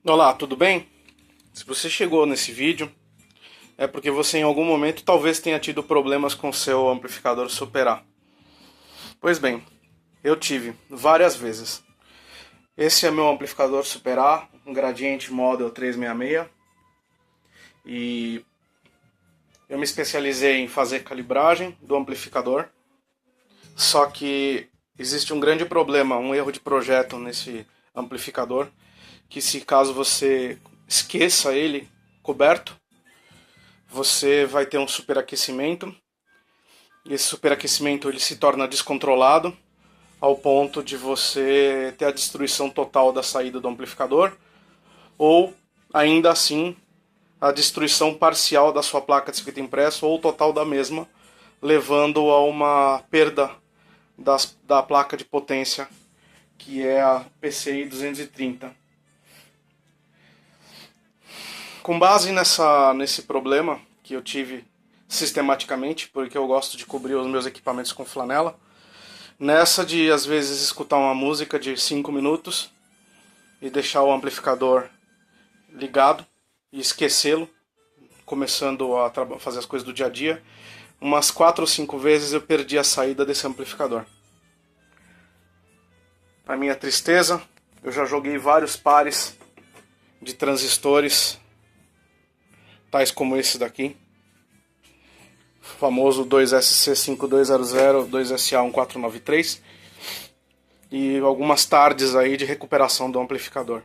Olá, tudo bem? Se você chegou nesse vídeo, é porque você em algum momento talvez tenha tido problemas com seu amplificador Super A. Pois bem, eu tive várias vezes. Esse é meu amplificador Super A, um Gradiente Model 366, e eu me especializei em fazer calibragem do amplificador, só que existe um grande problema, um erro de projeto nesse amplificador, que se caso você esqueça ele coberto, você vai ter um superaquecimento, e esse superaquecimento ele se torna descontrolado ao ponto de você ter a destruição total da saída do amplificador, ou ainda assim a destruição parcial da sua placa de circuito impresso ou total da mesma, levando a uma perda da placa de potência, que é a PCI 230. Com base nesse problema que eu tive sistematicamente, porque eu gosto de cobrir os meus equipamentos com flanela, nessa de às vezes escutar uma música de 5 minutos e deixar o amplificador ligado e esquecê-lo, começando a fazer as coisas do dia a dia, umas 4 ou 5 vezes eu perdi a saída desse amplificador. Para minha tristeza, eu já joguei vários pares de transistores, tais como esse daqui, o famoso 2SC5200, 2SA1493, e algumas tardes aí de recuperação do amplificador.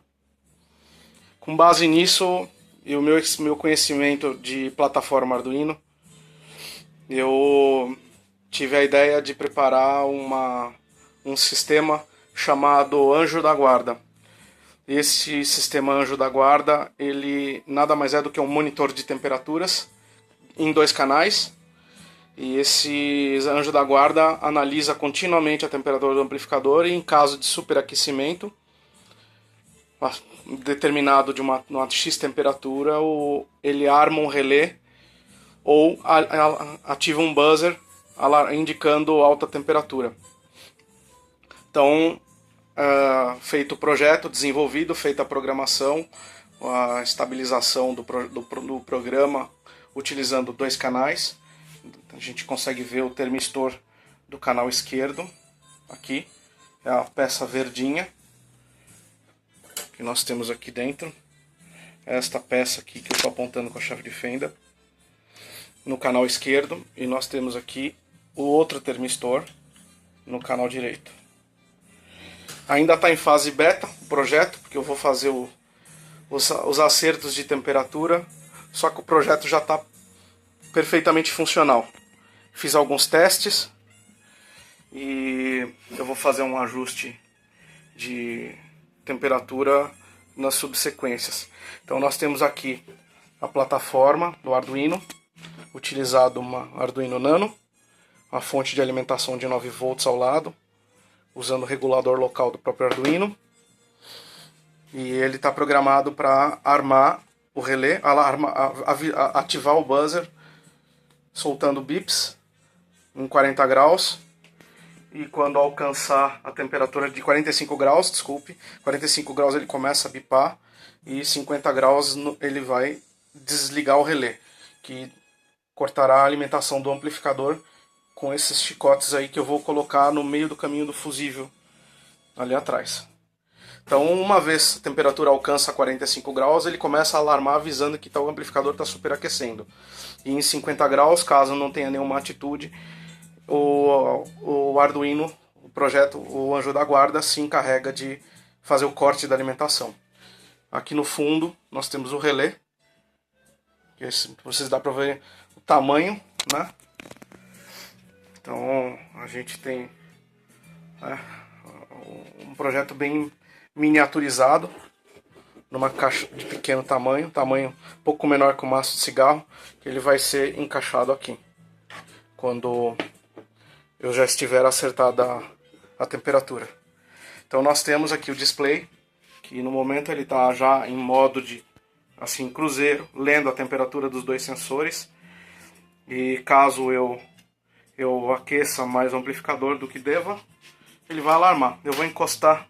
Com base nisso e o meu conhecimento de plataforma Arduino, eu tive a ideia de preparar um sistema chamado Anjo da Guarda. Esse sistema Anjo da Guarda, ele nada mais é do que um monitor de temperaturas em 2 canais. E esse Anjo da Guarda analisa continuamente a temperatura do amplificador e em caso de superaquecimento, determinado de uma X temperatura, ele arma um relé ou ativa um buzzer indicando alta temperatura. Então, feito o projeto, desenvolvido, feita a programação, a estabilização do programa utilizando 2 canais. A gente consegue ver o termistor do canal esquerdo, aqui, é a peça verdinha que nós temos aqui dentro. Esta peça aqui que eu estou apontando com a chave de fenda, no canal esquerdo, e nós temos aqui o outro termistor no canal direito. Ainda está em fase beta o projeto, porque eu vou fazer os acertos de temperatura, só que o projeto já está perfeitamente funcional. Fiz alguns testes e eu vou fazer um ajuste de temperatura nas subsequências. Então nós temos aqui a plataforma do Arduino, utilizado uma Arduino Nano, a fonte de alimentação de 9 volts ao lado, usando o regulador local do próprio Arduino. E ele está programado para armar o relé, ativar o buzzer, soltando bips em 40 graus. E quando alcançar a temperatura de 45 graus, 45 graus ele começa a bipar, e 50 graus ele vai desligar o relé, que cortará a alimentação do amplificador com esses chicotes aí que eu vou colocar no meio do caminho do fusível, ali atrás. Então, uma vez a temperatura alcança 45 graus, ele começa a alarmar avisando que o amplificador está superaquecendo. E em 50 graus, caso não tenha nenhuma atitude, o Arduino, o projeto, o Anjo da Guarda, se encarrega de fazer o corte da alimentação. Aqui no fundo nós temos o relé, que vocês dá para ver o tamanho, né? Então a gente tem um projeto bem miniaturizado, numa caixa de pequeno tamanho, um pouco menor que um maço de cigarro, que ele vai ser encaixado aqui quando eu já estiver acertada a temperatura. Então nós temos aqui o display, que no momento ele está já em modo de assim cruzeiro, lendo a temperatura dos 2 sensores. E caso eu aqueça mais o amplificador do que deva, ele vai alarmar. Eu vou encostar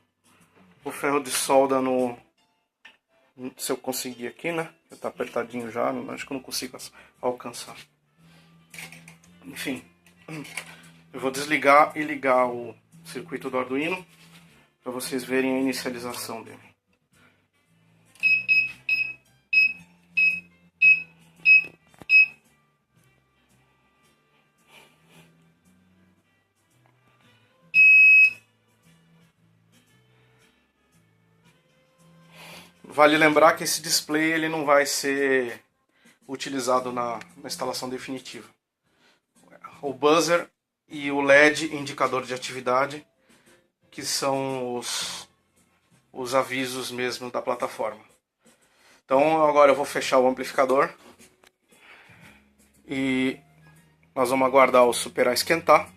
o ferro de solda no Se eu conseguir aqui, né? Tá apertadinho já, acho que eu não consigo alcançar. Enfim, eu vou desligar e ligar o circuito do Arduino para vocês verem a inicialização dele. Vale lembrar que esse display ele não vai ser utilizado na instalação definitiva. O buzzer e o LED indicador de atividade, que são os avisos mesmo da plataforma. Então agora eu vou fechar o amplificador e nós vamos aguardar o Superar esquentar.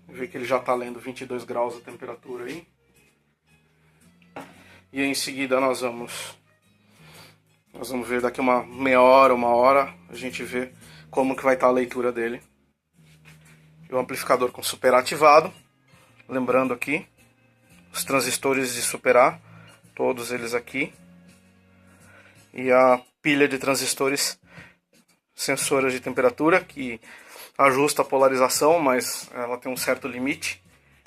Ver que ele já está lendo 22 graus a temperatura aí. E em seguida nós vamos ver daqui uma meia hora, uma hora, a gente vê como que vai estar a leitura dele. E o amplificador com Superar ativado. Lembrando aqui, os transistores de Superar, todos eles aqui. E a pilha de transistores sensoras de temperatura, que ajusta a polarização, mas ela tem um certo limite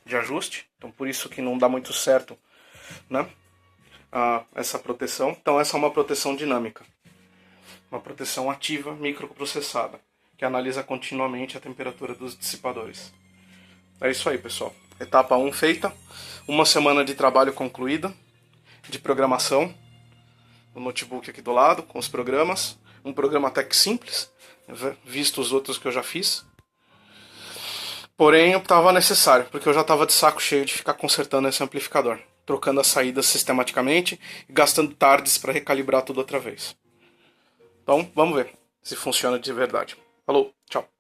de ajuste. Então por isso que não dá muito certo, né? Essa proteção. Então essa é uma proteção dinâmica, uma proteção ativa microprocessada, que analisa continuamente a temperatura dos dissipadores. É isso aí, pessoal. Etapa 1 feita, uma semana de trabalho concluída, de programação, o notebook aqui do lado, com os programas, um programa até que simples, visto os outros que eu já fiz. Porém, estava necessário, porque eu já estava de saco cheio de ficar consertando esse amplificador, trocando as saídas sistematicamente e gastando tardes para recalibrar tudo outra vez. Então, vamos ver se funciona de verdade. Falou, tchau.